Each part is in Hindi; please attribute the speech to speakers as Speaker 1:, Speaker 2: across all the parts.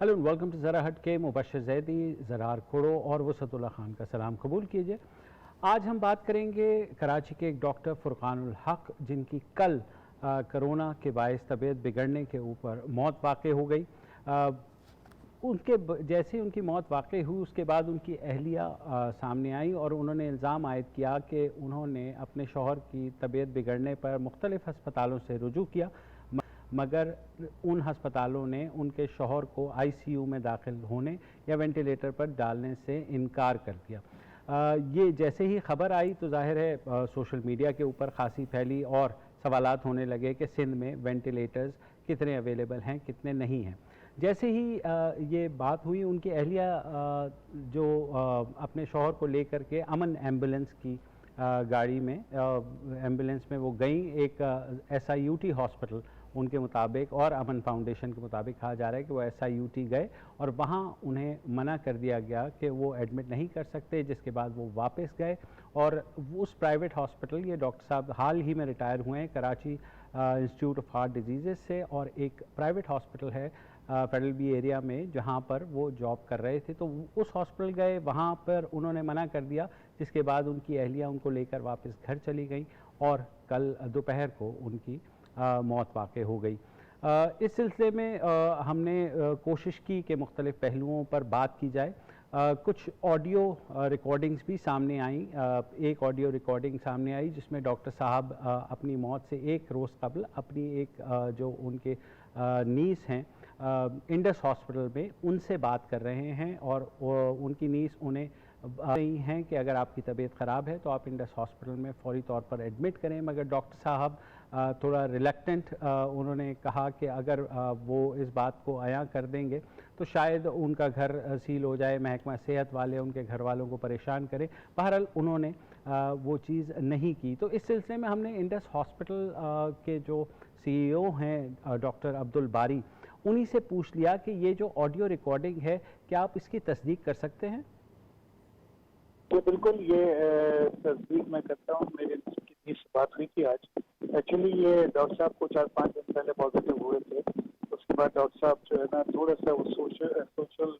Speaker 1: हेलो एंड वेलकम टू ज़रा हट के। मुबशर ज़ैदी, ज़रार खोड़ो और वसतुल्लाह खान का सलाम कबूल कीजिए। आज हम बात करेंगे कराची के एक डॉक्टर फ़ुरक़ानुल हक़, जिनकी कल कोरोना के बायस तबीयत बिगड़ने के ऊपर मौत वाक़ हो गई। जैसे उनकी मौत वाक़ हुई उसके बाद उनकी अहलिया सामने आई और उन्होंने इल्ज़ाम आयद किया कि उन्होंने अपने शौहर की तबीयत बिगड़ने पर मुख्तलिफ़ हस्पतालों से रुजू किया, मगर उन हस्पतालों ने उनके शौहर को आईसीयू में दाखिल होने या वेंटिलेटर पर डालने से इनकार कर दिया। ये जैसे ही खबर आई तो जाहिर है सोशल मीडिया के ऊपर खासी फैली और सवालात होने लगे कि सिंध में वेंटिलेटर्स कितने अवेलेबल हैं, कितने नहीं हैं। जैसे ही ये बात हुई, उनकी अहलिया जो अपने शौहर को लेकर के अमन एम्बुलेंस की गाड़ी में एम्बुलेंस में वो गई। एक SIUT हॉस्पिटल उनके मुताबिक और अमन फाउंडेशन के मुताबिक कहा जा रहा है कि वो SIUT गए और वहाँ उन्हें मना कर दिया गया कि वो एडमिट नहीं कर सकते, जिसके बाद वो वापस गए और उस प्राइवेट हॉस्पिटल, ये डॉक्टर साहब हाल ही में रिटायर हुए हैं Karachi institute of heart disease से, और एक प्राइवेट हॉस्पिटल है फेडरल बी एरिया में जहाँ पर वो जॉब कर रहे थे। तो उस हॉस्पिटल गए, वहाँ पर उन्होंने मना कर दिया, जिसके बाद उनकी अहलिया उनको लेकर वापस घर चली गई और कल दोपहर को उनकी मौत वाक़ हो गई। इस सिलसिले में हमने कोशिश की कि मुख्तलिफ़ पहलुओं पर बात की जाए। कुछ ऑडियो रिकॉर्डिंग्स भी सामने आई। एक ऑडियो रिकॉर्डिंग सामने आई जिसमें डॉक्टर साहब अपनी मौत से एक रोज़ कबल अपनी एक जो उनके नीस हैं इंडस हॉस्पिटल में, उनसे बात कर रहे हैं और उनकी नीस उन्हें रही हैं कि अगर आपकी तबीयत ख़राब है तो आप इंडस हॉस्पिटल में फ़ौरी तौर पर एडमिट करें। मगर डॉक्टर साहब थोड़ा रिलक्टेंट उन्होंने कहा कि अगर वो इस बात को आया कर देंगे तो शायद उनका घर सील हो जाए, महकमा सेहत वाले उनके घर वालों को परेशान करें। बहरहाल उन्होंने वो चीज़ नहीं की। तो इस सिलसिले में हमने इंडस हॉस्पिटल के जो CEO हैं डॉक्टर अब्दुल बारी, उन्हीं से पूछ लिया कि ये जो ऑडियो रिकॉर्डिंग है, क्या आप इसकी तस्दीक कर सकते हैं?
Speaker 2: तो बिल्कुल ये तस्दीक मैं करता हूँ। मेरे किसी से बात हुई थी आज। एक्चुअली ये डॉक्टर साहब को 4-5 दिन पहले पॉजिटिव हुए थे। उसके बाद डॉक्टर साहब जो है ना थोड़ा सा वो सोशल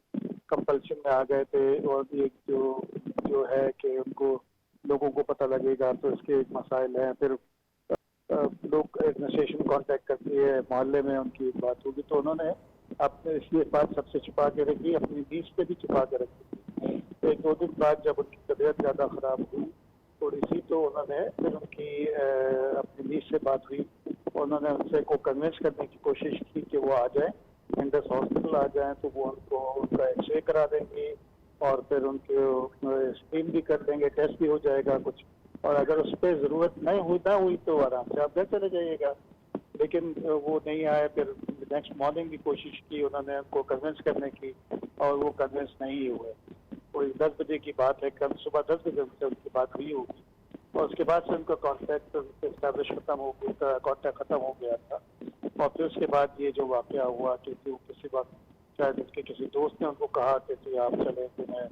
Speaker 2: कंपल्शन में आ गए थे और एक जो है कि उनको लोगों को पता लगेगा तो इसके एक मसाइल हैं। फिर लोग एडमिनिस्ट्रेशन कांटेक्ट करती है, मोहल्ले में उनकी एक बात होगी तो उन्होंने अपने इसलिए बात सबसे छुपा के रखी, अपनी नीज पे भी छुपा के रखी। एक 2 दिन बाद जब उनकी तबीयत ज़्यादा ख़राब हुई थोड़ी सी, तो उन्होंने फिर उनकी अपनी नीज से बात हुई। उन्होंने उनसे को कन्विंस करने की कोशिश की कि वो आ जाएं, इंडस हॉस्पिटल आ जाएं, तो वो उनको उनका एक्सरे करा देंगे और फिर उनके स्क्रीन भी कर देंगे, टेस्ट भी हो जाएगा कुछ, और अगर उस पर ज़रूरत नहीं हुई तो आराम से आप घर चले जाइएगा। लेकिन वो नहीं आए। फिर नेक्स्ट मॉर्निंग भी कोशिश की उन्होंने उनको कन्विंस करने की और वो कन्विंस नहीं हुए। कोई 10 बजे की बात है, कल सुबह 10 बजे से उनकी बात हुई होगी और उसके बाद से उनका कॉन्टैक्ट एस्टैब्लिश कॉन्टैक्ट ख़त्म हो गया था। और फिर उसके बाद ये जो वाक़या हुआ कि किसी वक्त शायद उसके किसी दोस्त ने उनको कहा कि आप चलें, तुम्हें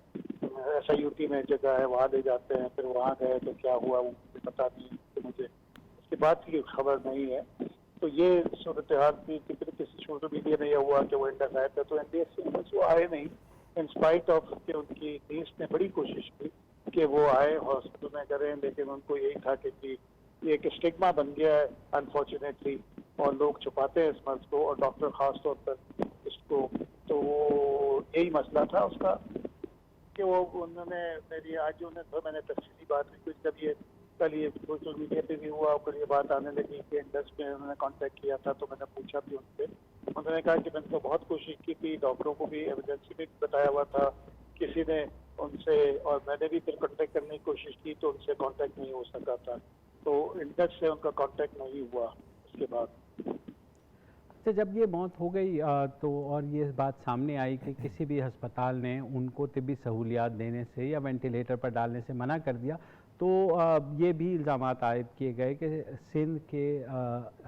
Speaker 2: SIUT में जगह है वहाँ ले जाते हैं। फिर वहाँ गए तो क्या हुआ वो मुझे पता नहीं, तो मुझे उसके बाद की खबर नहीं है। तो ये सूरत हाल थी कि फिर किसी सोशल मीडिया में यह हुआ कि वो इंडस आए थे, तो इंडस वो आए नहीं इन स्पाइट ऑफ कि उनकी नीस ने बड़ी कोशिश की कि वो आए हॉस्पिटल में करें, लेकिन उनको यही था कि ये एक स्टिग्मा बन गया है अनफॉर्चुनेटली और लोग छुपाते हैं इस मर्ज को और डॉक्टर ख़ास तौर पर इसको। तो वो यही मसला था उसका कि वो उन्होंने मेरी आज मैंने तफसीली बात हुई जब ये कल ये सोशल मीडिया पे भी हुआ और ये बात आने लगी कि इंडस में उन्होंने कांटेक्ट किया था, तो मैंने पूछा भी उनसे। उन्होंने कहा कि मैंने तो बहुत कोशिश की थी, डॉक्टरों को भी इमरजेंसी में बताया हुआ था किसी ने उनसे, और मैंने भी फिर कांटेक्ट करने की कोशिश की तो उनसे कांटेक्ट नहीं हो सका था। तो इंडस से उनका कांटेक्ट नहीं हुआ उसके बाद।
Speaker 1: अच्छा, जब ये मौत हो गई तो और ये बात सामने आई कि किसी भी अस्पताल ने उनको तिब्बी सहूलियात देने से या वेंटिलेटर पर डालने से मना कर दिया, तो ये भी इल्ज़ामात आयद किए गए कि सिंध के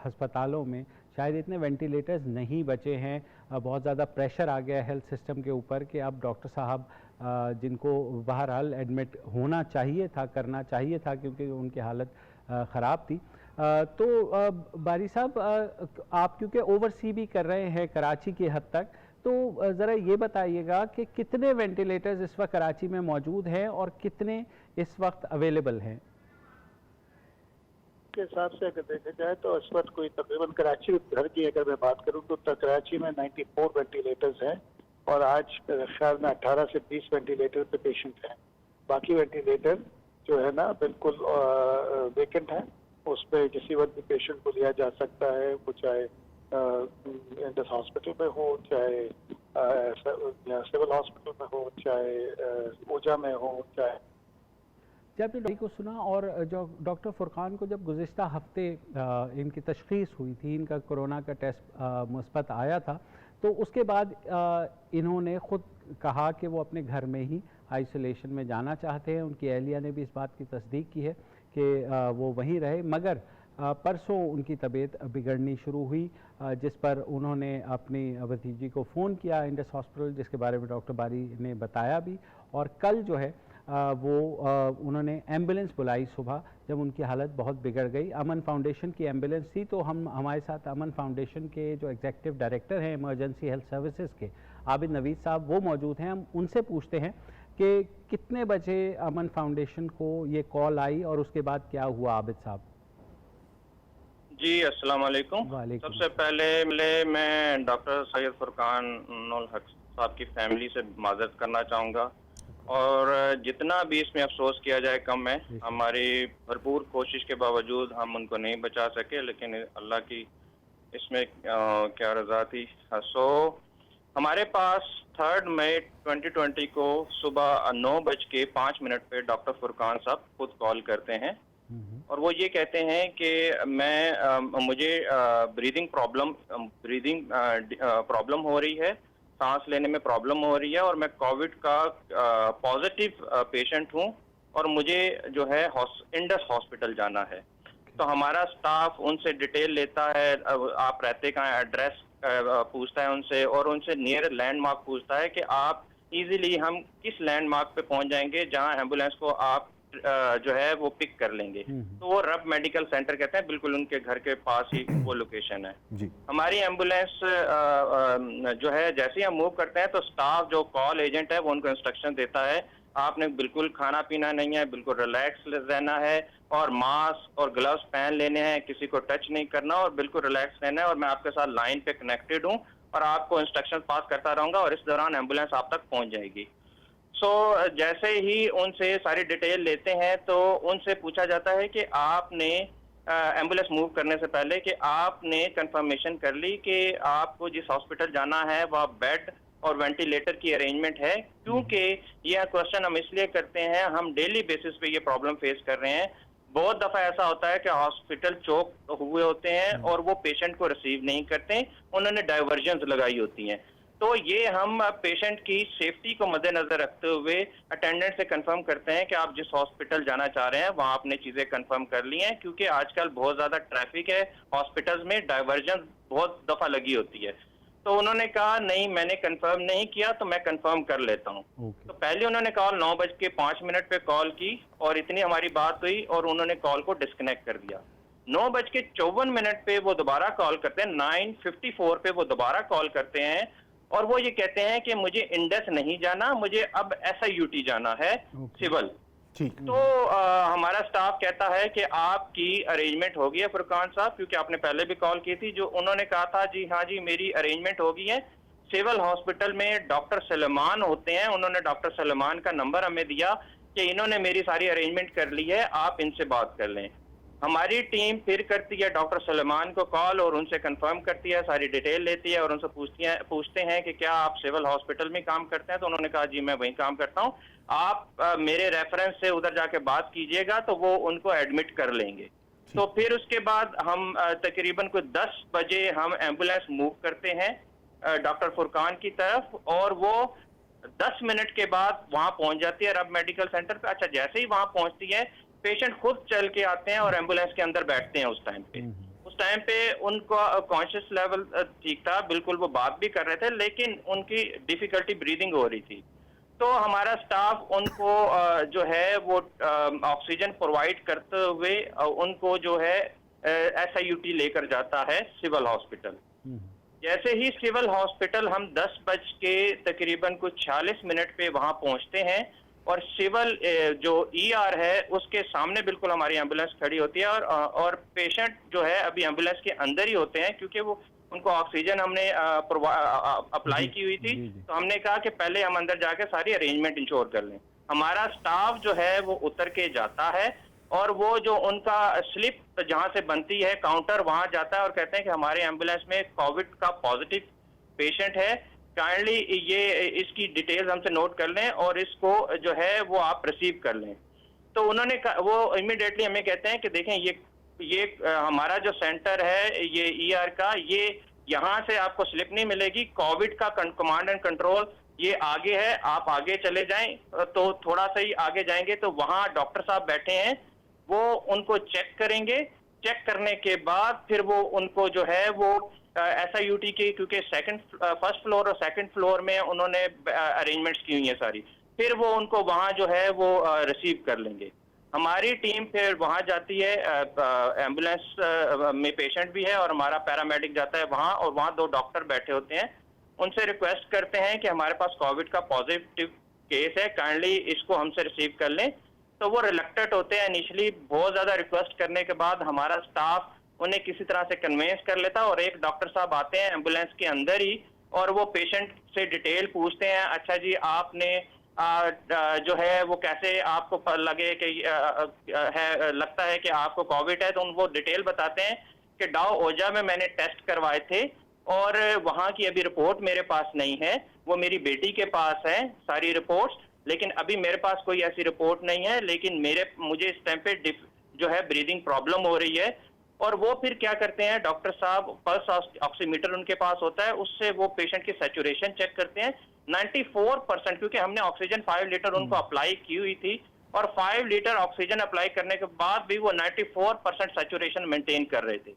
Speaker 1: अस्पतालों में शायद इतने वेंटिलेटर्स नहीं बचे हैं, बहुत ज़्यादा प्रेशर आ गया हेल्थ सिस्टम के ऊपर कि अब डॉक्टर साहब जिनको बहरहाल एडमिट होना चाहिए था, करना चाहिए था क्योंकि उनकी हालत ख़राब थी। तो बारी साहब, आप क्योंकि ओवरसी भी कर रहे हैं कराची की हद तक, तो ज़रा ये बताइएगा कि कितने वेंटिलेटर्स इस वक्त कराची में मौजूद हैं और कितने इस वक्त अवेलेबल हैं?
Speaker 2: के हिसाब से अगर देखा जाए तो इस वक्त कोई तकरीबन कराची भर की अगर मैं बात करूं तो कराची में 94 वेंटिलेटर्स हैं और आज ख्याल में 18 से 20 वेंटिलेटर पे पेशेंट हैं। बाकी वेंटिलेटर जो है ना बिल्कुल वेकेंट है, उस पर किसी वक्त भी पेशेंट को लिया जा सकता है, वो चाहे इंडस हॉस्पिटल में हो, चाहे सिविल हॉस्पिटल में हो, चाहे ओजा में हो, चाहे।
Speaker 1: जब ये को सुना और जो डॉक्टर फुरकान को जब गुज़िश्ता हफ्ते इनकी तशख़ीस हुई थी, इनका कोरोना का टेस्ट मुस्बत आया था, तो उसके बाद इन्होंने ख़ुद कहा कि वो अपने घर में ही आइसोलेशन में जाना चाहते हैं। उनकी अहलिया ने भी इस बात की तस्दीक की है कि वो वहीं रहे, मगर परसों उनकी तबीयत बिगड़नी शुरू हुई, जिस पर उन्होंने अपनी भतीजी को फ़ोन किया इंडस हॉस्पिटल, जिसके बारे में डॉक्टर बारी ने बताया भी। और कल जो है उन्होंने एम्बुलेंस बुलाई सुबह, जब उनकी हालत बहुत बिगड़ गई। अमन फाउंडेशन की एम्बुलेंस थी, तो हमारे साथ अमन फाउंडेशन के जो एग्जीक्यूटिव डायरेक्टर हैं इमरजेंसी हेल्थ सर्विसेज के, आबिद नवीद साहब, वो मौजूद हैं। हम उनसे पूछते हैं कि कितने बजे अमन फाउंडेशन को ये कॉल आई और उसके बाद क्या हुआ। आबिद साहब
Speaker 3: जी, अस्सलाम वालेकुम। सबसे पहले मैं डॉक्टर सैयद फुरकान उल हक साहब की फैमिली से माजरत करना चाहूँगा, और जितना भी इसमें अफसोस किया जाए कम है। हमारी भरपूर कोशिश के बावजूद हम उनको नहीं बचा सके, लेकिन अल्लाह की इसमें क्या रज़ा थी। सो हमारे पास 3 मई 2020 को सुबह 9:05 पे डॉक्टर फुरकान साहब खुद कॉल करते हैं और वो ये कहते हैं कि मुझे ब्रीदिंग प्रॉब्लम हो रही है, सांस लेने में प्रॉब्लम हो रही है, और मैं कोविड का पॉजिटिव पेशेंट हूँ और मुझे जो है इंडस हॉस्पिटल जाना है। तो हमारा स्टाफ उनसे डिटेल लेता है, आप रहते कहाँ, एड्रेस पूछता है उनसे, और उनसे नियर लैंडमार्क पूछता है कि आप इजीली हम किस लैंडमार्क पे पहुंच जाएंगे जहां एम्बुलेंस को आप जो है वो पिक कर लेंगे। तो वो रब मेडिकल सेंटर कहते हैं, बिल्कुल उनके घर के पास ही वो लोकेशन है जी। हमारी एम्बुलेंस जो है जैसे ही हम मूव करते हैं तो स्टाफ जो कॉल एजेंट है वो उनको इंस्ट्रक्शन देता है, आपने बिल्कुल खाना पीना नहीं है, बिल्कुल रिलैक्स रहना है, और मास्क और ग्लव्स पहन लेने हैं, किसी को टच नहीं करना और बिल्कुल रिलैक्स रहना है, और मैं आपके साथ लाइन पे कनेक्टेड हूँ और आपको इंस्ट्रक्शन पास करता रहूंगा और इस दौरान एम्बुलेंस आप तक पहुंच जाएगी। जैसे ही उनसे सारी डिटेल लेते हैं तो उनसे पूछा जाता है कि आपने एम्बुलेंस मूव करने से पहले कि आपने कंफर्मेशन कर ली कि आपको जिस हॉस्पिटल जाना है वह बेड और वेंटिलेटर की अरेंजमेंट है, क्योंकि यह क्वेश्चन हम इसलिए करते हैं, हम डेली बेसिस पे ये प्रॉब्लम फेस कर रहे हैं। बहुत दफा ऐसा होता है कि हॉस्पिटल चोक हुए होते हैं और वो पेशेंट को रिसीव नहीं करते, उन्होंने डाइवर्जन्स लगाई होती हैं। तो ये हम पेशेंट की सेफ्टी को मद्देनजर रखते हुए अटेंडेंट से कंफर्म करते हैं कि आप जिस हॉस्पिटल जाना चाह रहे हैं वहां आपने चीजें कंफर्म कर ली हैं, क्योंकि आजकल बहुत ज्यादा ट्रैफिक है, हॉस्पिटल्स में डाइवर्जन बहुत दफा लगी होती है। तो उन्होंने कहा नहीं, मैंने कंफर्म नहीं किया, तो मैं कंफर्म कर लेता हूँ। तो पहले उन्होंने कॉल 9:05 पे कॉल की और इतनी हमारी बात हुई और उन्होंने कॉल को डिस्कनेक्ट कर दिया। 9:54 पे वो दोबारा कॉल करते हैं, 9:54 पे वो दोबारा कॉल करते हैं और वो ये कहते हैं कि मुझे इंडस नहीं जाना, मुझे अब SIUT जाना है, सिविल। तो हमारा स्टाफ कहता है कि आपकी अरेंजमेंट हो गई है फुरकान साहब, क्योंकि आपने पहले भी कॉल की थी, जो उन्होंने कहा था जी हाँ जी मेरी अरेंजमेंट हो गई है। सिविल हॉस्पिटल में डॉक्टर सलेमान होते हैं, उन्होंने डॉक्टर सलेमान का नंबर हमें दिया कि इन्होंने मेरी सारी अरेंजमेंट कर ली है, आप इनसे बात कर लें। हमारी टीम फिर करती है डॉक्टर सलेमान को कॉल और उनसे कंफर्म करती है, सारी डिटेल लेती है और उनसे पूछते हैं कि क्या आप सिविल हॉस्पिटल में काम करते हैं। तो उन्होंने कहा जी मैं वहीं काम करता हूं, आप मेरे रेफरेंस से उधर जाके बात कीजिएगा तो वो उनको एडमिट कर लेंगे। तो फिर उसके बाद हम तकरीबन को 10 बजे हम एम्बुलेंस मूव करते हैं डॉक्टर फुरकान की तरफ, और वो 10 मिनट के बाद वहां पहुंच जाती है रब मेडिकल सेंटर पे। अच्छा, जैसे ही वहां पहुंचती है पेशेंट खुद चल के आते हैं और एम्बुलेंस के अंदर बैठते हैं। उस टाइम पे उनका कॉन्शियस लेवल ठीक था, बिल्कुल वो बात भी कर रहे थे, लेकिन उनकी डिफिकल्टी ब्रीदिंग हो रही थी। तो हमारा स्टाफ उनको जो है वो ऑक्सीजन प्रोवाइड करते हुए उनको जो है SIUT लेकर जाता है सिविल हॉस्पिटल। जैसे ही सिविल हॉस्पिटल हम 10 बज के तकरीबन कुछ 46 मिनट पे वहां पहुंचते हैं और सिविल जो ईआर है उसके सामने बिल्कुल हमारी एम्बुलेंस खड़ी होती है और पेशेंट जो है अभी एम्बुलेंस के अंदर ही होते हैं, क्योंकि वो उनको ऑक्सीजन हमने अप्लाई की हुई थी। तो हमने कहा कि पहले हम अंदर जाके सारी अरेंजमेंट इंश्योर कर लें। हमारा स्टाफ जो है वो उतर के जाता है और वो जो उनका स्लिप जहां से बनती है काउंटर वहां जाता है और कहते हैं कि हमारे एम्बुलेंस में कोविड का पॉजिटिव पेशेंट है, काइंडली ये इसकी डिटेल्स हमसे नोट कर लें और इसको जो है वो आप रिसीव कर लें। तो उन्होंने वो इमीडिएटली हमें कहते हैं कि देखें ये हमारा जो सेंटर है ये ईआर का, ये यहाँ से आपको स्लिप नहीं मिलेगी, कोविड का कमांड एंड कंट्रोल ये आगे है, आप आगे चले जाएं। तो थोड़ा सा ही आगे जाएंगे तो वहाँ डॉक्टर साहब बैठे हैं, वो उनको चेक करेंगे। चेक करने के बाद फिर वो उनको जो है वो SIUT की, क्योंकि फर्स्ट फ्लोर और सेकंड फ्लोर में उन्होंने अरेंजमेंट्स की हुई है सारी, फिर वो उनको वहाँ जो है वो रिसीव कर लेंगे। हमारी टीम फिर वहाँ जाती है, एम्बुलेंस में पेशेंट भी है और हमारा पैरामेडिक जाता है वहाँ, और वहाँ 2 डॉक्टर बैठे होते हैं। उनसे रिक्वेस्ट करते हैं कि हमारे पास कोविड का पॉजिटिव केस है, काइंडली इसको हमसे रिसीव कर लें। तो वो रिलक्टेंट होते हैं इनिशियली। बहुत ज़्यादा रिक्वेस्ट करने के बाद हमारा स्टाफ उन्हें किसी तरह से कन्वेंस कर लेता है और एक डॉक्टर साहब आते हैं एम्बुलेंस के अंदर ही और वो पेशेंट से डिटेल पूछते हैं। अच्छा जी, आपने जो है वो कैसे आपको लगे कि लगता है कि आपको कोविड है, तो वो डिटेल बताते हैं कि डाउ ओजा में मैंने टेस्ट करवाए थे और वहाँ की अभी रिपोर्ट मेरे पास नहीं है, वो मेरी बेटी के पास है सारी रिपोर्ट्स, लेकिन अभी मेरे पास कोई ऐसी रिपोर्ट नहीं है, लेकिन मुझे इस टाइम पे जो है ब्रीदिंग प्रॉब्लम हो रही है। और वो फिर क्या करते हैं डॉक्टर साहब, पल्स ऑक्सीमीटर उनके पास होता है, उससे वो पेशेंट की सैचुरेशन चेक करते हैं। 94%, क्योंकि हमने ऑक्सीजन 5 लीटर उनको अप्लाई की हुई थी और 5 लीटर ऑक्सीजन अप्लाई करने के बाद भी वो 94% सैचुरेशन मेंटेन कर रहे थे।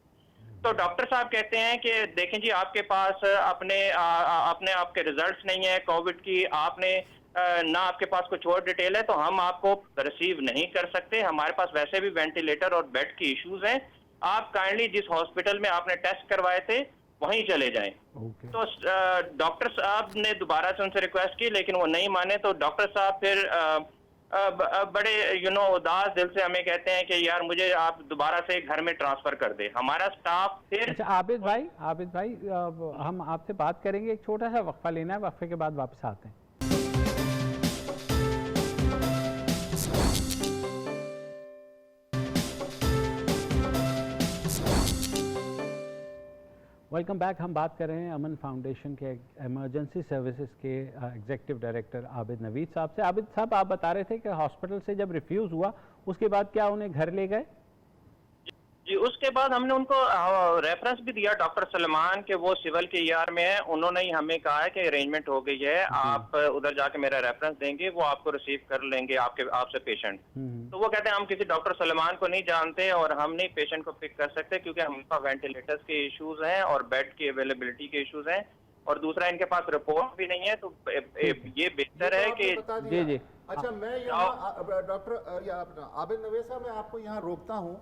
Speaker 3: तो डॉक्टर साहब कहते हैं कि देखें जी, आपके पास अपने आपके रिजल्ट्स नहीं है कोविड की, आपने ना आपके पास कुछ और डिटेल है, तो हम आपको रिसीव नहीं कर सकते। हमारे पास वैसे भी वेंटिलेटर और बेड की इश्यूज हैं, आप काइंडली जिस हॉस्पिटल में आपने टेस्ट करवाए थे वहीं चले जाएं। तो डॉक्टर साहब ने दोबारा से उनसे रिक्वेस्ट की, लेकिन वो नहीं माने। तो डॉक्टर साहब फिर बड़े उदास दिल से हमें कहते हैं कि यार मुझे आप दोबारा से घर में ट्रांसफर कर दे। हमारा स्टाफ फिर
Speaker 1: अच्छा आबिद भाई हम आपसे बात करेंगे, एक छोटा सा वक्फा लेना है, वक्फे के बाद वापस आते हैं। Welcome back. हम बात कर रहे हैं अमन फाउंडेशन के इमरजेंसी सर्विसेज के एग्जीक्यूटिव डायरेक्टर आबिद नवीद साहब से। आबिद साहब, आप बता रहे थे कि हॉस्पिटल से जब रिफ्यूज़ हुआ उसके बाद क्या उन्हें घर ले गए?
Speaker 3: जी, उसके बाद हमने उनको रेफरेंस भी दिया डॉक्टर सलमान के, वो सिविल के ईआर में है। उन्होंने ही हमें कहा है कि अरेंजमेंट हो गई है, आप उधर जाके मेरा रेफरेंस देंगे, वो आपको रिसीव कर लेंगे आपसे पेशेंट। तो वो कहते हैं हम किसी डॉक्टर सलमान को नहीं जानते और हम नहीं पेशेंट को पिक कर सकते, क्योंकि हमारे पास वेंटिलेटर्स के इश्यूज हैं और बेड की अवेलेबिलिटी के इश्यूज हैं, और दूसरा इनके पास रिपोर्ट भी नहीं है। तो ये बेहतर है कि
Speaker 4: जी। अच्छा, मैं यहाँ डॉक्टर आबिद नवीद साहब, मैं आपको यहाँ रोकता हूँ।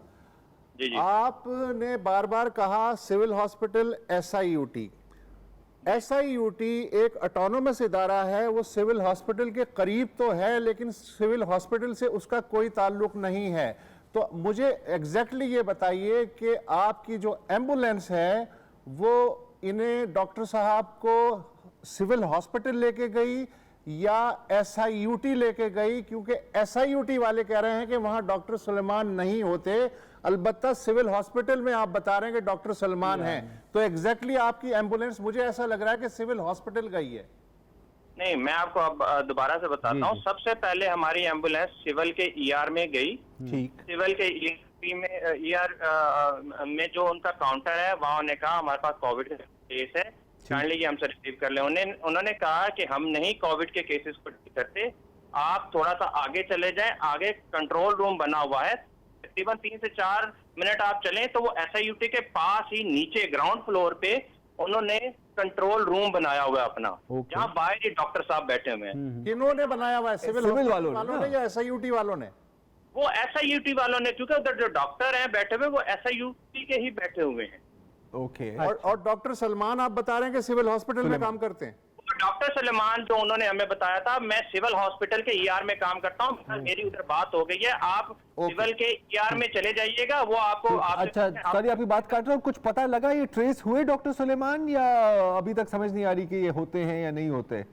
Speaker 3: जी।
Speaker 4: आपने बार बार कहा सिविल हॉस्पिटल SIUT एक ऑटोनोमस इदारा है, वो सिविल हॉस्पिटल के करीब तो है लेकिन सिविल हॉस्पिटल से उसका कोई ताल्लुक नहीं है। तो मुझे एग्जैक्टली ये बताइए कि आपकी जो एम्बुलेंस है वो इन्हें डॉक्टर साहब को सिविल हॉस्पिटल लेके गई या SIUT लेके गई? क्योंकि SIUT वाले कह रहे हैं कि वहां डॉक्टर सलमान नहीं होते, अलबत्ता सिविल हॉस्पिटल में आप बता रहे हैं कि डॉक्टर सलमान हैं। तो एग्जैक्टली आपकी एम्बुलेंस, मुझे ऐसा लग रहा है कि सिविल हॉस्पिटल गई है।
Speaker 3: नहीं, मैं आपको अब दोबारा से बताता हूँ। सबसे पहले हमारी एम्बुलेंस सिविल के ईआर में गई।
Speaker 4: ठीक।
Speaker 3: सिविल के ईआर में जो उनका काउंटर है, वहां उन्होंने कहा हमारे पास कोविड का केस है, काइंडली ये हमसे रिसीव कर लें। उन्होंने कहा कि हम नहीं कोविड के केसेस को ठीक करते, आप थोड़ा सा आगे चले जाएं, आगे कंट्रोल रूम बना हुआ है, तकरीबन 3 से 4 मिनट आप चलें तो वो SIUT के पास ही नीचे ग्राउंड फ्लोर पे उन्होंने कंट्रोल रूम बनाया हुआ है अपना, जहाँ बाहर ही डॉक्टर साहब बैठे हुए हैं।
Speaker 4: किन्होंने बनाया हुआ है? सिविल वालों ने या SIUT वालों ने?
Speaker 3: वो SIUT वालों ने, क्योंकि उधर जो डॉक्टर हैं बैठे हुए वो SIUT के ही बैठे हुए हैं।
Speaker 5: ओके।
Speaker 4: और डॉक्टर सलमान आप बता रहे हैं कि सिविल हॉस्पिटल में काम करते हैं?
Speaker 3: डॉक्टर सलेमान जो उन्होंने हमें बताया था, मैं सिविल हॉस्पिटल के ईआर में काम करता हूँ, मेरी उधर बात हो गई है, आप सिविल के ईआर में चले जाइएगा, वो आपको
Speaker 5: अच्छा, सॉरी आपकी बात काट रहा हूँ, कुछ पता लगा ये ट्रेस हुए डॉक्टर सुलेमान, या अभी तक समझ नहीं आ रही कि ये होते हैं या नहीं होते?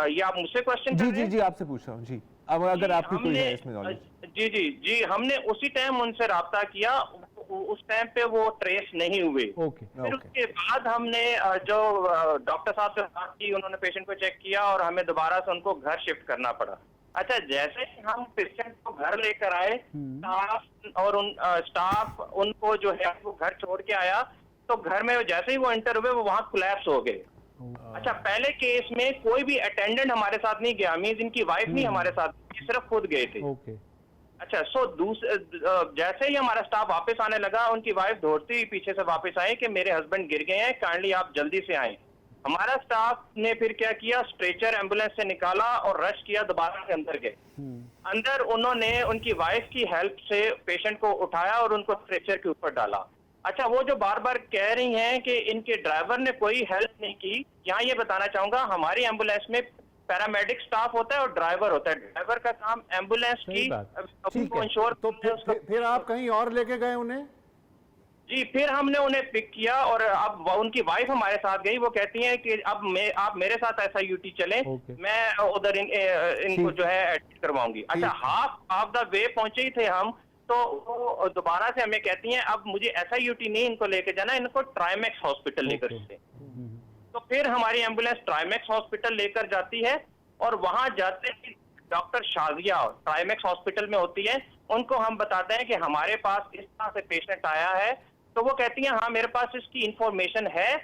Speaker 3: ये आप मुझसे क्वेश्चन कर
Speaker 5: जी
Speaker 3: रहे
Speaker 5: जी
Speaker 3: हैं?
Speaker 5: जी आपसे पूछ रहा हूँ जी, अब अगर आपकी कोई है इसमें नॉलेज।
Speaker 3: जी हमने उसी टाइम उनसे राब्ता किया, उस टाइम पे वो ट्रेस नहीं हुए।
Speaker 1: ओके।
Speaker 3: फिर उसके बाद हमने जो डॉक्टर साहब से बात की, उन्होंने पेशेंट को चेक किया और हमें दोबारा से उनको घर शिफ्ट करना पड़ा। अच्छा, जैसे ही हम पेशेंट को घर लेकर आए, स्टाफ उनको जो है वो घर छोड़ के आया, तो घर में जैसे ही वो एंटर हुए वो वहाँ कोलैप्स हो गए। अच्छा, पहले केस में कोई भी अटेंडेंट हमारे साथ नहीं गया, मींस इनकी वाइफ नहीं हमारे साथ, सिर्फ खुद गए थे।
Speaker 1: ओके।
Speaker 3: अच्छा, जैसे ही हमारा स्टाफ वापस आने लगा, उनकी वाइफ दौड़ती हुई पीछे से वापस आई कि मेरे हस्बैंड गिर गए हैं, काइंडली आप जल्दी से आएं। हमारा स्टाफ ने फिर क्या किया, स्ट्रेचर एम्बुलेंस से निकाला और रश किया, दोबारा के अंदर गए। अंदर उन्होंने उनकी वाइफ की हेल्प से पेशेंट को उठाया और उनको स्ट्रेचर के ऊपर डाला। अच्छा, वो जो बार बार कह रही हैं कि इनके ड्राइवर ने कोई हेल्प नहीं की, यहाँ ये बताना चाहूंगा, हमारी एम्बुलेंस में पैरामेडिक स्टाफ होता है और ड्राइवर होता है। ड्राइवर का काम एम्बुलेंस की इंश्योर।
Speaker 4: तो फिर आप कहीं और लेके गए उन्हें?
Speaker 3: जी, फिर हमने उन्हें पिक किया और अब उनकी वाइफ हमारे साथ गई। वो कहती हैं कि अब आप मेरे साथ SIUT चलें, मैं उधर इनको जो है एडमिट करवाऊंगी। अच्छा, हाफ द वे पहुंचे ही थे हम, तो वो दोबारा से हमें कहती हैं अब मुझे SIUT नहीं इनको लेके जाना, इनको ट्राइमेक्स हॉस्पिटल लेकर चले। तो फिर हमारी एम्बुलेंस ट्राइमेक्स हॉस्पिटल लेकर जाती है और वहां जाते ही डॉक्टर शाजिया ट्राइमेक्स हॉस्पिटल में होती है, उनको हम बताते हैं कि हमारे पास इस तरह से पेशेंट आया है। तो वो कहती हैं हाँ मेरे पास इसकी इंफॉर्मेशन है,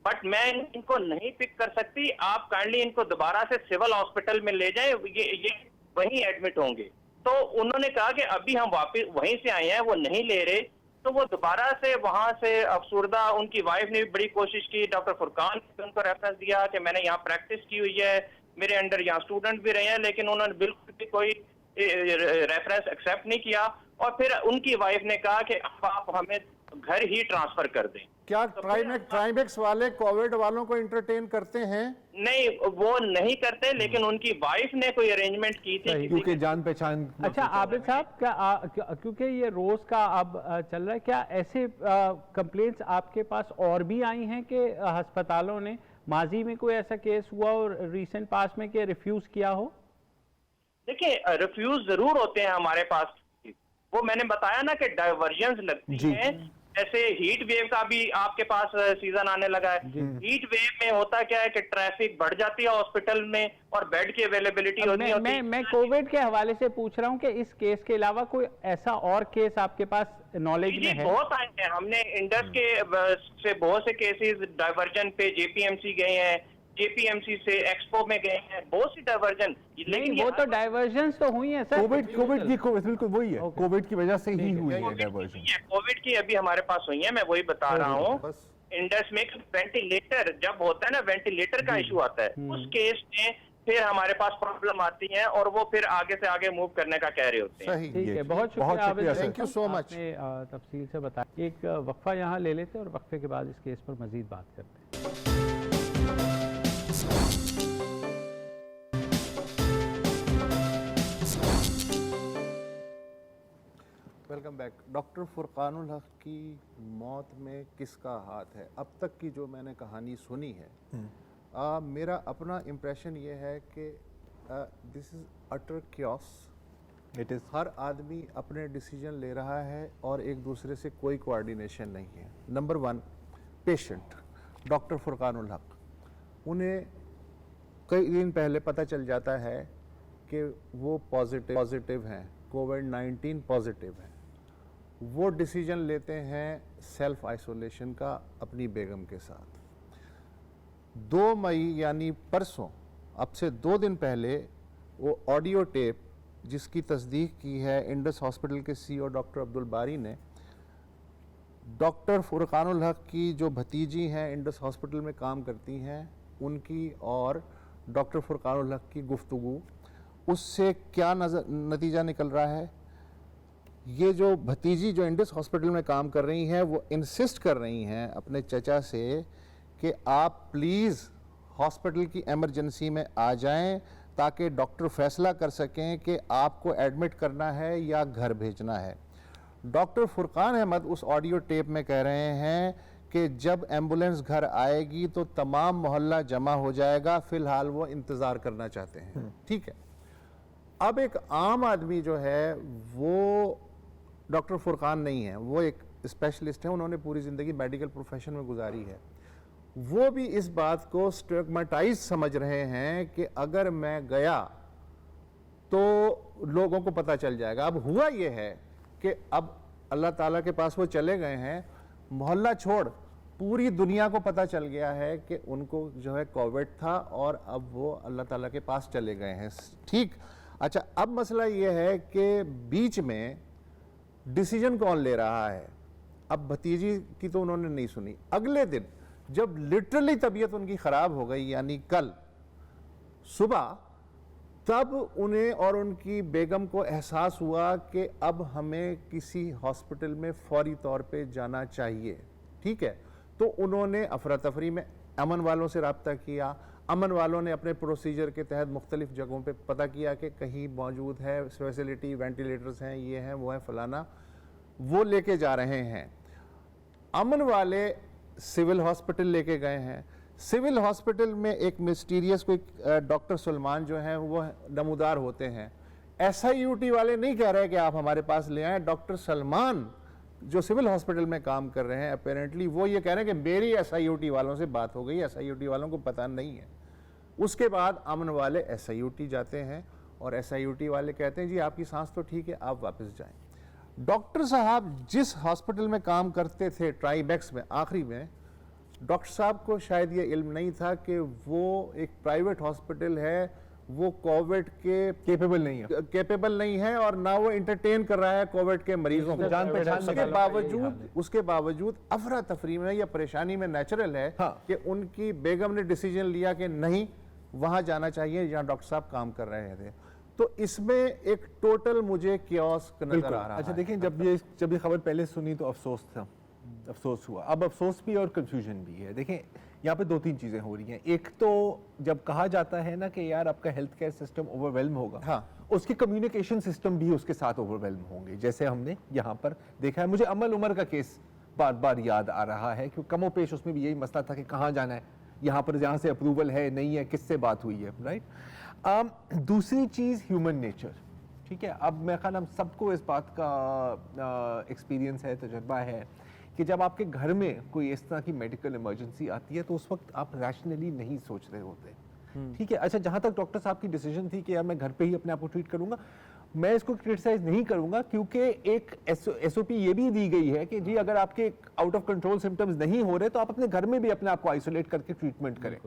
Speaker 3: बट मैं इनको नहीं पिक कर सकती, आप काइंडली इनको दोबारा से सिविल हॉस्पिटल में ले जाएं, ये वहीं एडमिट होंगे। तो उन्होंने कहा कि अभी हम वापस वहीं से आए हैं, वो नहीं ले रहे। तो वो दोबारा से वहां से अफसुर्दा, उनकी वाइफ ने भी बड़ी कोशिश की, डॉक्टर फुरकान ने उनको रेफरेंस दिया कि मैंने यहाँ प्रैक्टिस की हुई है, मेरे अंडर यहाँ स्टूडेंट भी रहे हैं, लेकिन उन्होंने बिल्कुल भी कोई रेफरेंस एक्सेप्ट नहीं किया। और फिर उनकी वाइफ ने कहा कि अब आप हमें घर ही ट्रांसफर कर दें।
Speaker 4: क्या ट्राइमेक्स वाले कोविड वालों को एंटरटेन करते हैं?
Speaker 3: नहीं, वो नहीं करते, लेकिन उनकी वाइफ ने कोई अरेंजमेंट की थी
Speaker 5: क्योंकि जान पहचान।
Speaker 1: अच्छा आबिद साहब, क्या क्योंकि ये रोज का अब चल रहा है, क्या ऐसे कंप्लेंट्स आपके पास और भी आई हैं कि अस्पतालों ने माजी में कोई ऐसा केस हुआ और रीसेंट पास में कि रिफ्यूज किया हो?
Speaker 3: देखिए, रिफ्यूज जरूर होते हैं हमारे पास। वो मैंने बताया ना कि डाइवर्जन्स लगती हैं, जैसे हीट वेव का भी आपके पास सीजन आने लगा है। हीट वेव में होता क्या है कि ट्रैफिक बढ़ जाती है हॉस्पिटल में और बेड की अवेलेबिलिटी होती है।
Speaker 1: मैं कोविड के हवाले से पूछ रहा हूँ कि इस केस के अलावा कोई ऐसा और केस आपके पास नॉलेज में है?
Speaker 3: बहुत आए हैं, हमने इंडस के से बहुत से केसेस डाइवर्जन पे JPMC गए हैं, JPMC से एक्सपो में गए हैं, बहुत सी डाइवर्जन।
Speaker 1: लेकिन वो तो डाइवर्जन्स तो हुई है सर।
Speaker 5: कोविड बिल्कुल वही है, कोविड की वजह से ही हुई है डाइवर्जन।
Speaker 3: कोविड की अभी हमारे पास हुई है, मैं वही बता रहा हूँ। इंडस में वेंटिलेटर जब होता है ना, वेंटिलेटर का इशू आता है, उस केस में फिर हमारे पास प्रॉब्लम आती है और वो फिर आगे से आगे मूव करने का कह रहे होते हैं।
Speaker 1: ठीक है, बहुत शुक्रिया,
Speaker 4: थैंक यू सो मच।
Speaker 1: तफसील से बताया। एक वक्फा यहाँ ले लेते हैं और वक्फे के बाद इस केस पर मजीद बात करते हैं।
Speaker 4: Welcome back. डॉक्टर फुरकानुल हक की मौत में किसका हाथ है? अब तक की जो मैंने कहानी सुनी है, मेरा अपना इम्प्रेशन ये है कि this is utter chaos.
Speaker 5: It is,
Speaker 4: हर आदमी अपने डिसीजन ले रहा है और एक दूसरे से कोई कोऑर्डिनेशन नहीं है। नंबर 1, पेशेंट डॉक्टर फुरकानुल हक, उन्हें कई दिन पहले पता चल जाता है कि वो पॉजिटिव हैं, कोविड-19 पॉजिटिव हैं। वो डिसीजन लेते हैं सेल्फ आइसोलेशन का अपनी बेगम के साथ। 2 मई यानी परसों, अब से 2 दिन पहले, वो ऑडियो टेप जिसकी तस्दीक की है इंडस हॉस्पिटल के CEO डॉक्टर अब्दुल बारी ने, डॉक्टर फुरकानुल हक की जो भतीजी हैं इंडस हॉस्पिटल में काम करती हैं, उनकी और डॉक्टर फुरकानुल हक की गुफ्तगू, उससे क्या नतीजा निकल रहा है? ये जो भतीजी जो इंडस हॉस्पिटल में काम कर रही हैं वो इंसिस्ट कर रही हैं अपने चचा से कि आप प्लीज़ हॉस्पिटल की इमरजेंसी में आ जाएं ताकि डॉक्टर फैसला कर सकें कि आपको एडमिट करना है या घर भेजना है। डॉक्टर फुरकान अहमद उस ऑडियो टेप में कह रहे हैं कि जब एम्बुलेंस घर आएगी तो तमाम मोहल्ला जमा हो जाएगा, फ़िलहाल वो इंतज़ार करना चाहते हैं। ठीक है, अब एक आम आदमी जो है वो डॉक्टर फुरकान नहीं है, वो एक स्पेशलिस्ट है, उन्होंने पूरी ज़िंदगी मेडिकल प्रोफेशन में गुजारी है। वो भी इस बात को स्टिग्मेटाइज समझ रहे हैं कि अगर मैं गया तो लोगों को पता चल जाएगा। अब हुआ ये है कि अब अल्लाह ताला के पास वो चले गए हैं, मोहल्ला छोड़ पूरी दुनिया को पता चल गया है कि उनको जो है कोविड था और अब वो अल्लाह ताला के पास चले गए हैं। ठीक, अच्छा, अब मसला ये है कि बीच में डिसीजन कौन ले रहा है। अब भतीजी की तो उन्होंने नहीं सुनी। अगले दिन जब लिटरली तबीयत उनकी ख़राब हो गई, यानी कल सुबह, तब उन्हें और उनकी बेगम को एहसास हुआ कि अब हमें किसी हॉस्पिटल में फौरी तौर पे जाना चाहिए। ठीक है, तो उन्होंने अफरा तफरी में अमन वालों से रब्ता किया। अमन वालों ने अपने प्रोसीजर के तहत मुख्तलिफ जगहों पे पता किया कि कहीं मौजूद है फैसिलिटी, वेंटिलेटर्स हैं, ये हैं, वो है, फलाना, वो लेके जा रहे हैं। अमन वाले सिविल हॉस्पिटल लेके गए हैं। सिविल हॉस्पिटल में एक मिस्टीरियस कोई डॉक्टर सलमान जो हैं वो नमूदार होते हैं। SIUT वाले नहीं कह रहे कि आप हमारे पास ले आएँ। डॉक्टर सलमान जो सिविल हॉस्पिटल में काम कर रहे हैं अपेरेंटली वो ये कह रहे हैं कि मेरी SIUT वालों से बात हो गई, SIUT वालों को पता नहीं है। उसके बाद अमन वाले SIUT जाते हैं और SIUT वाले कहते हैं जी आपकी सांस तो ठीक है, आप वापस जाएं। डॉक्टर साहब जिस हॉस्पिटल में काम करते थे ट्राइबेक्स में, आखिरी में, डॉक्टर साहब को शायद ये इल्म नहीं था कि वो एक प्राइवेट हॉस्पिटल है, वो कोविड के केपेबल नहीं है और ना वो इंटरटेन कर रहा है कोविड के मरीजों को। उसके बावजूद अफरा तफरी में या परेशानी में नेचुरल है कि उनकी बेगम ने डिसीजन लिया कि नहीं, वहां जाना चाहिए जहां डॉक्टर साहब काम कर रहे थे। तो इसमें एक टोटल मुझे कियोस्क नजर आ रहा है।
Speaker 5: अच्छा देखिए, जब ये खबर पहले सुनी तो अफसोस था, अफसोस हुआ। अब अफसोस भी और कंफ्यूजन भी है। देखें, यहाँ पे 2-3 चीज़ें हो रही हैं। एक तो जब कहा जाता है ना कि यार आपका हेल्थ केयर सिस्टम ओवरवेल्म होगा, हाँ, उसकी कम्युनिकेशन सिस्टम भी उसके साथ ओवरवेल्म होंगे, जैसे हमने यहाँ पर देखा है। मुझे अमल उमर का केस बार बार याद आ रहा है क्योंकि कमोपेश उसमें भी यही मसला था कि कहाँ जाना है, यहाँ पर जहाँ से अप्रूवल है नहीं है, किससे बात हुई है, राइट। दूसरी चीज़ ह्यूमन नेचर, ठीक है। अब मेरे ख्याल हम सबको इस बात का एक्सपीरियंस है, तजुर्बा है कि जब आपके घर में कोई इस तरह की मेडिकल इमरजेंसी आती है तो उस वक्त आप रैशनली नहीं सोच रहे होते, ठीक है। अच्छा, जहाँ तक डॉक्टर साहब की डिसीजन थी कि यार मैं घर पे ही अपने आप को ट्रीट करूंगा, मैं इसको क्रिटिसाइज नहीं करूंगा क्योंकि एक SOP ये भी दी गई है कि जी अगर आपके आउट ऑफ कंट्रोल सिम्टम्स नहीं हो रहे तो आप अपने घर में भी अपने आप को आइसोलेट करके ट्रीटमेंट करें,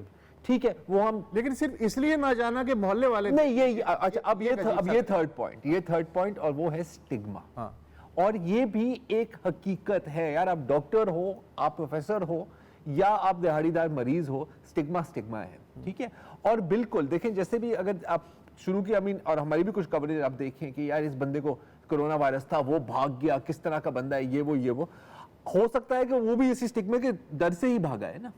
Speaker 5: ठीक है। वो हम
Speaker 4: लेकिन सिर्फ इसलिए ना जाना कि मोहल्ले वाले
Speaker 5: नहीं, ये अच्छा, अब ये थर्ड पॉइंट और वो है स्टिग्मा। हाँ। और ये भी एक हकीकत है यार, आप डॉक्टर हो, आप प्रोफेसर हो या आप दिहाड़ीदार मरीज हो, स्टिग्मा है, ठीक है। और बिल्कुल देखें, जैसे भी अगर आप शुरू की और हमारी भी कुछ कवरेज आप देखें कि यार इस बंदे को कोरोना वायरस था, वो भाग गया, किस तरह का बंदा है, ये वो हो सकता है कि वो भी इसी स्टिग्मा के डर से ही भागा है ना।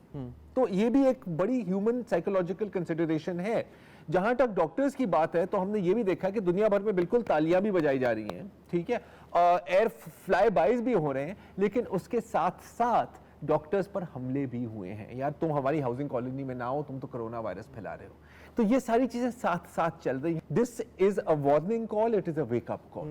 Speaker 5: तो ये भी एक बड़ी ह्यूमन साइकोलॉजिकल कंसिडरेशन है। जहां तक डॉक्टर्स की बात है तो हमने ये भी देखा कि दुनिया भर में बिल्कुल तालियां भी बजाई जा रही हैं, ठीक है, एयर फ्लाई बाइज भी हो रहे हैं, लेकिन उसके साथ साथ डॉक्टर्स पर हमले भी हुए हैं। यार तुम हमारी हाउसिंग कॉलोनी में ना हो, तुम तो कोरोना वायरस फैला रहे हो। तो ये सारी चीजें साथ साथ चल रही हैं। This is a warning call, it is a wake up call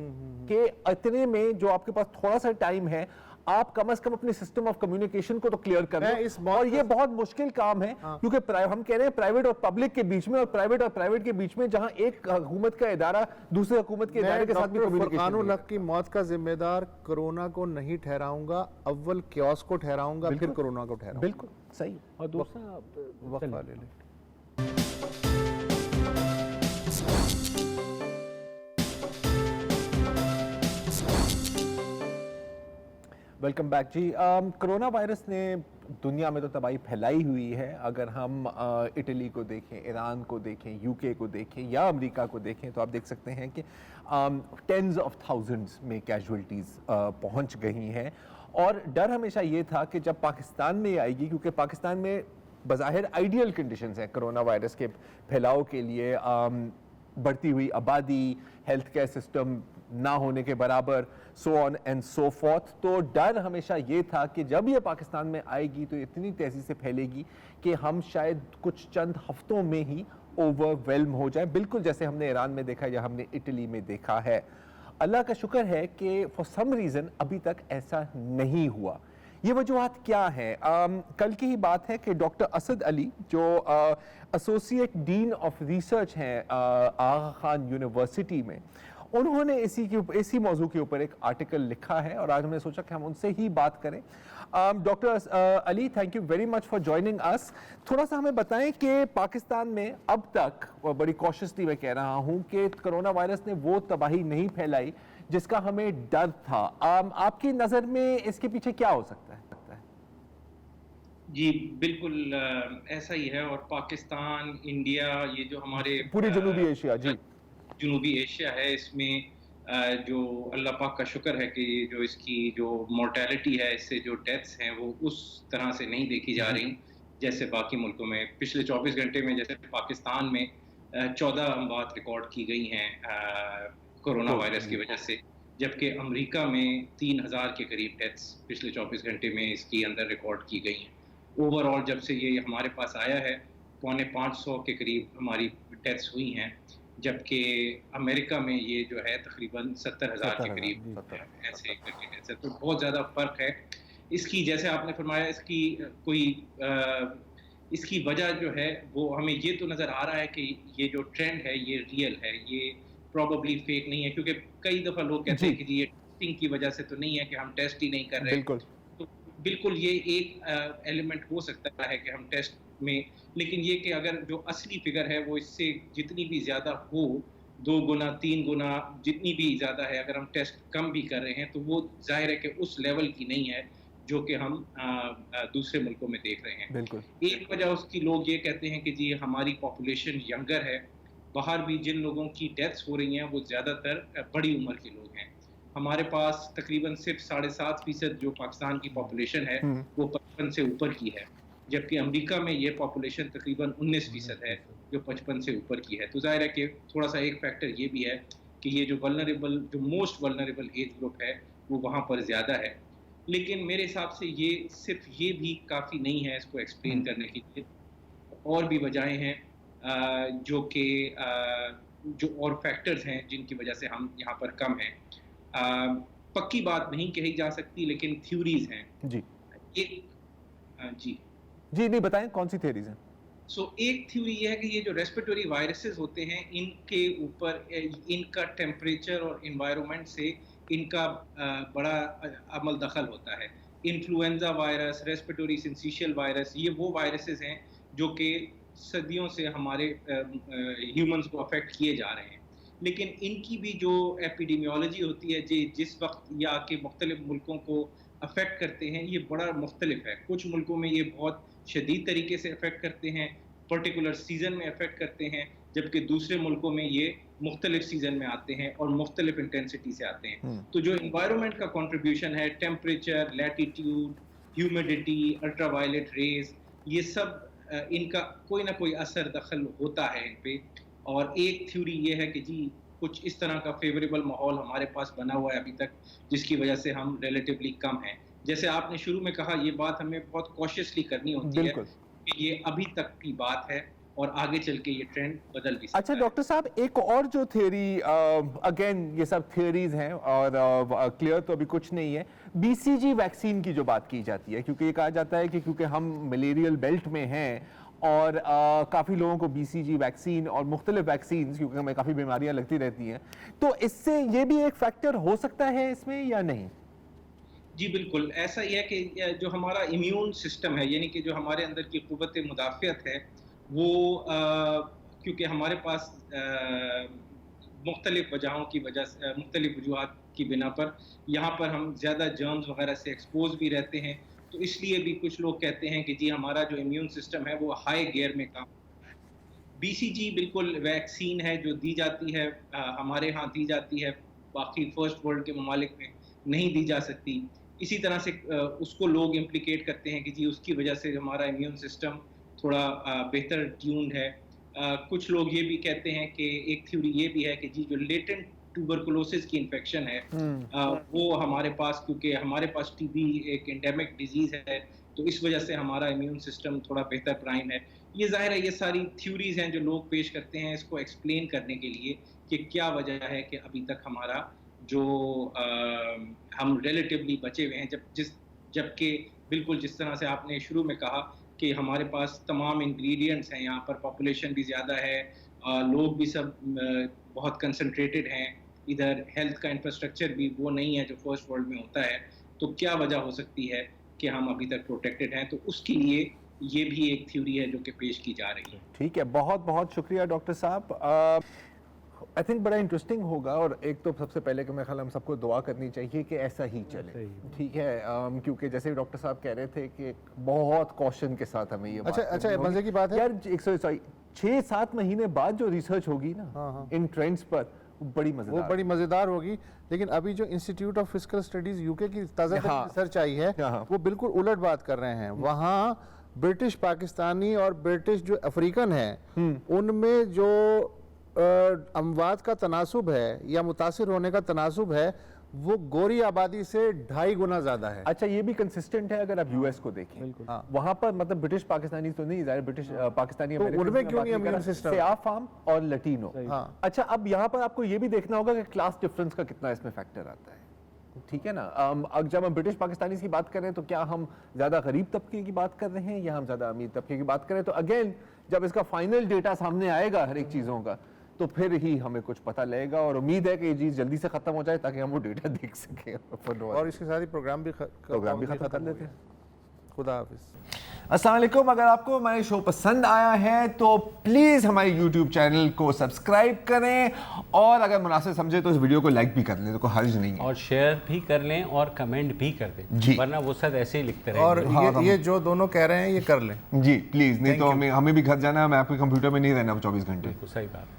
Speaker 5: कि इतने में जो आपके पास थोड़ा सा टाइम है, आप कम से कम अपने सिस्टम ऑफ कम्युनिकेशन को तो क्लियर कर लो। और ये बहुत मुश्किल काम है क्योंकि हम कह रहे हैं प्राइवेट और पब्लिक के बीच में और प्राइवेट के बीच में, जहां एक हुकूमत का इदारा दूसरे हुकूमत के इदारे के साथ भी कम्युनिकेशन।
Speaker 4: की मौत का जिम्मेदार कोरोना को नहीं ठहराऊंगा, अव्वल कियोस्क को ठहराऊंगा, फिर कोरोना को ठहराऊंगा।
Speaker 5: बिल्कुल सही।
Speaker 1: और दूसरा
Speaker 4: वक्फा ले लें।
Speaker 5: वेलकम बैक जी। कोरोना वायरस ने दुनिया में तो तबाही फैलाई हुई है। अगर हम इटली को देखें, ईरान को देखें, यूके को देखें या अमेरिका को देखें तो आप देख सकते हैं कि टेंस ऑफ थाउजेंड्स में कैजुअल्टीज़ पहुंच गई हैं। और डर हमेशा ये था कि जब पाकिस्तान में आएगी, क्योंकि पाकिस्तान में बज़ाहिर आइडियल कंडीशंस हैं कोरोना वायरस के फैलाव के लिए, बढ़ती हुई आबादी, हेल्थ केयर सिस्टम ना होने के बराबर, so on and so fourth. तो डर हमेशा ये था कि जब ये पाकिस्तान में आएगी तो इतनी तेज़ी से फैलेगी कि हम शायद कुछ चंद हफ्तों में ही ओवरवेल्म हो जाए, बिल्कुल जैसे हमने ईरान में देखा या हमने इटली में देखा है। अल्लाह का शुक्र है कि फॉर सम रीज़न अभी तक ऐसा नहीं हुआ। ये वजूहात क्या हैं? कल की ही बात है कि डॉक्टर असद अली जो एसोसिएट डीन ऑफ रिसर्च हैं आगा खान यूनिवर्सिटी में, उन्होंने इसी मौजू के ऊपर एक आर्टिकल लिखा है और आज हमने सोचा कि हम उनसे ही बात करें। Doctor Ali, thank you very much for joining us. थोड़ा सा हमें बताएं कि पाकिस्तान में अब तक, और बड़ी कॉशियसली मैं कह रहा हूं, कि कोरोना वायरस ने वो तबाही नहीं फैलाई जिसका हमें डर था। आपकी नज़र में इसके पीछे क्या हो सकता है?
Speaker 6: जी बिल्कुल ऐसा ही है। और पाकिस्तान, इंडिया, ये जो हमारे
Speaker 5: पूरी जनूबी एशिया, जी
Speaker 6: जनूबी एशिया है, इसमें जो अल्लाह पाक का शुक्र है कि जो इसकी जो मोर्टेलिटी है, इससे जो डेथ्स हैं वो उस तरह से नहीं देखी जा रही जैसे बाकी मुल्कों में। पिछले 24 घंटे में जैसे पाकिस्तान में 14 अमवात रिकॉर्ड की गई हैं कोरोना वायरस की वजह से, जबकि अमेरिका में 3000 के करीब डेथ्स पिछले 24 घंटे में इसकी अंदर रिकॉर्ड की गई हैं। ओवरऑल जब से ये हमारे पास आया है 450 के करीब हमारी डेथ्स हुई हैं, जबकि अमेरिका में ये जो है तकरीबन 70,000 के करीब ऐसे करके डेथ्स है। तो बहुत ज़्यादा फ़र्क है। इसकी, जैसे आपने फरमाया, इसकी इसकी वजह जो है वो हमें ये तो नज़र आ रहा है कि ये जो ट्रेंड है ये रियल है, ये प्रॉबली फेक नहीं है। क्योंकि कई दफ़ा लोग कहते हैं कि ये टेस्टिंग की वजह से तो नहीं है, कि हम टेस्ट ही नहीं कर रहे। तो बिल्कुल ये एक एलिमेंट हो सकता है कि हम टेस्ट में, लेकिन ये कि अगर जो असली फिगर है वो इससे जितनी भी ज़्यादा हो, 2 गुना 3 गुना जितनी भी ज़्यादा है, अगर हम टेस्ट कम भी कर रहे हैं तो वो जाहिर है कि उस लेवल की नहीं है जो कि हम दूसरे मुल्कों में देख रहे हैं।
Speaker 5: बिल्कुल।
Speaker 6: एक वजह उसकी लोग ये कहते हैं कि जी हमारी पॉपुलेशन यंगर है। बाहर भी जिन लोगों की डेथ्स हो रही हैं वो ज़्यादातर बड़ी उम्र के लोग हैं। हमारे पास तकरीबन सिर्फ 7.5% जो पाकिस्तान की पॉपुलेशन है वो 55 से ऊपर की है, जबकि अमेरिका में ये पॉपुलेशन तकरीबन 19% है जो 55 से ऊपर की है। तो जाहिर है कि थोड़ा सा एक फैक्टर ये भी है कि ये जो वल्नरेबल, जो मोस्ट वल्नरेबल एज ग्रुप है वो वहाँ पर ज़्यादा है। लेकिन मेरे हिसाब से ये सिर्फ ये भी काफ़ी नहीं है इसको एक्सप्लेन करने के लिए। और भी वजहें हैं जो कि जो और फैक्टर्स हैं जिनकी वजह से हम यहाँ पर कम हैं। पक्की बात नहीं कही जा सकती, लेकिन थ्योरीज हैं।
Speaker 5: जी
Speaker 6: जी
Speaker 5: नहीं, बताएं कौन सी थ्योरीज हैं?
Speaker 6: एक थ्योरी ये है कि ये जो रेस्पिरेटरी वायरसेस होते हैं, इनके ऊपर इनका टेम्परेचर और इन्वायरमेंट से इनका बड़ा अमल दखल होता है। Influenza virus, respiratory syncytial virus, ये वो वायरसेस हैं जो कि सदियों से हमारे ह्यूमंस को अफेक्ट किए जा रहे हैं। लेकिन इनकी भी जो एपिडेमियोलॉजी होती है, जिस वक्त ये आके मुख्तलिफ मुल्कों को अफेक्ट करते हैं, ये बड़ा मुख्तलिफ है। कुछ मुल्कों में ये बहुत शदीद तरीके से अफेक्ट करते हैं, पर्टिकुलर सीजन में अफेक्ट करते हैं, जबकि दूसरे मुल्कों में ये मुख्तलिफ सीजन में आते हैं और मुख्तलिफ इंटेंसिटी से आते हैं। तो जो इन्वायरमेंट का कंट्रीब्यूशन है, temperature, latitude, humidity, ultraviolet rays, ये सब इनका कोई ना कोई असर दखल होता है इन पे। और एक थ्योरी ये है कि जी कुछ इस तरह का फेवरेबल माहौल हमारे पास बना हुआ है अभी तक, जिसकी वजह से हम रिलेटिवली कम हैं। जैसे आपने शुरू में कहा, ये बात हमें बहुत कॉशियसली करनी होती है कि ये अभी तक की बात है और आगे चल के ये ट्रेंड बदल भी सकता है।
Speaker 5: अच्छा डॉक्टर साहब, एक और जो थ्योरी, अगेन ये सब थ्योरीज हैं और क्लियर तो अभी कुछ नहीं है, बीसीजी वैक्सीन की जो बात की जाती है, क्योंकि ये कहा जाता है कि क्योंकि हम मलेरियल बेल्ट में हैं और काफ़ी लोगों को बीसीजी वैक्सीन और मुख्तलिफ वैक्सीन, क्योंकि हमें काफ़ी बीमारियां लगती रहती हैं, तो इससे ये भी एक फैक्टर हो सकता है इसमें या नहीं?
Speaker 6: जी बिल्कुल, ऐसा ही है कि जो हमारा इम्यून सिस्टम है, यानी कि जो हमारे अंदर की क़ुव्वत मुदाफ़ियत है, वो क्योंकि हमारे पास मुख्तलिफ वजहों की वजह से, मुख्तलिफ वजूहात की बिना पर। यहाँ पर हम ज़्यादा जर्म्स वगैरह से एक्सपोज भी रहते हैं, तो इसलिए भी कुछ लोग कहते हैं कि जी हमारा जो इम्यून सिस्टम है वो हाई गियर में काम। बीसीजी बिल्कुल वैक्सीन है जो दी जाती है, हमारे यहाँ दी जाती है, बाकी फर्स्ट वर्ल्ड के ममालिक में नहीं दी जा सकती। इसी तरह से उसको लोग इम्प्लिकेट करते हैं कि जी उसकी वजह से हमारा इम्यून सिस्टम थोड़ा बेहतर ट्यून्ड है। कुछ लोग ये भी कहते हैं कि एक थ्योरी ये भी है कि जी जो लेटेंट ट्यूबरकुलोसिस की इन्फेक्शन है वो हमारे पास, क्योंकि हमारे पास टीबी एक एंडेमिक डिजीज है, तो इस वजह से हमारा इम्यून सिस्टम थोड़ा बेहतर प्राइम है। ये जाहिर है ये सारी थ्योरीज हैं जो लोग पेश करते हैं इसको एक्सप्लेन करने के लिए कि क्या वजह है कि अभी तक हमारा जो हम रिलेटिवली बचे हुए हैं, जबकि बिल्कुल जिस तरह से आपने शुरू में कहा कि हमारे पास तमाम इंग्रेडिएंट्स हैं, यहाँ पर पॉपुलेशन भी ज़्यादा है, लोग भी सब बहुत कंसंट्रेटेड हैं, इधर हेल्थ का इंफ्रास्ट्रक्चर भी वो नहीं है जो फर्स्ट वर्ल्ड में होता है, तो क्या वजह हो सकती है कि हम अभी तक प्रोटेक्टेड हैं? तो उसके लिए ये भी एक थ्योरी है जो कि पेश की जा रही है।
Speaker 5: ठीक है, बहुत बहुत शुक्रिया डॉक्टर साहब। आई थिंक बड़ा इंटरेस्टिंग होगा, और एक तो सबसे पहले कि मेरे ख्याल हम सबको दुआ करनी चाहिए कि ऐसा ही चले, ठीक है, क्योंकि जैसे डॉक्टर साहब कह रहे थे कि बहुत कॉशन के साथ हमें ये
Speaker 4: अच्छा मजे की बात है
Speaker 5: यार, 6-7 महीने बाद जो रिसर्च होगी ना इन ट्रेंड्स पर, बड़ी
Speaker 4: मजेदार होगी। लेकिन अभी जो institute of physical studies UK की ताज़ा रिसर्च आई है वो बिल्कुल उलट बात कर रहे हैं। वहाँ ब्रिटिश पाकिस्तानी और ब्रिटिश जो अफ्रीकन है उनमें जो अमवात का तनासुब है या मुतासिर होने का तनासुब है वो गोरी आबादी से 2.5 गुना ज्यादा है।
Speaker 5: अच्छा, ये भी कंसिस्टेंट है अगर आप यूएस को देखें। वहां पर मतलब ब्रिटिश पाकिस्तानी तो नहीं, ज़ाहिर ब्रिटिश पाकिस्तानी
Speaker 4: उनमें क्यों नहीं इम्यून सिस्टम,
Speaker 5: फार्म और लटीनो। अच्छा, अब यहाँ पर आपको ये भी देखना होगा कि क्लास डिफरेंस का कितना इसमें फैक्टर आता है, ठीक है ना। अब जब हम ब्रिटिश पाकिस्तानी की बात करें तो क्या हम ज्यादा गरीब तबके की बात कर रहे हैं या हम ज्यादा अमीर तबके की बात करें, तो अगेन जब इसका फाइनल डेटा सामने आएगा हर एक चीजों का, तो फिर ही हमें कुछ पता लगेगा। और उम्मीद है कि ये चीज जल्दी से खत्म हो जाए ताकि हम वो डेटा देख सकें
Speaker 4: और इसके साथ ही प्रोग्राम भी खत्म कर देते हैं। खुदा हाफिज।
Speaker 5: अस्सलाम वालेकुम। अगर आपको हमारे शो पसंद आया है तो प्लीज़ हमारे YouTube चैनल को सब्सक्राइब करें, और अगर मुनासिब समझे तो इस वीडियो को लाइक भी कर लें, तो कोई हर्ज नहीं है,
Speaker 1: और शेयर भी कर लें और कमेंट भी कर दें
Speaker 5: जी,
Speaker 1: वरना वो सब ऐसे ही लिखते रहेंगे।
Speaker 4: और ये जो दोनों कह रहे हैं ये कर लें
Speaker 5: जी प्लीज़, नहीं तो हमें भी घर जाना है, मैं आपके कंप्यूटर में नहीं रहना 24 घंटे।
Speaker 1: सही बात।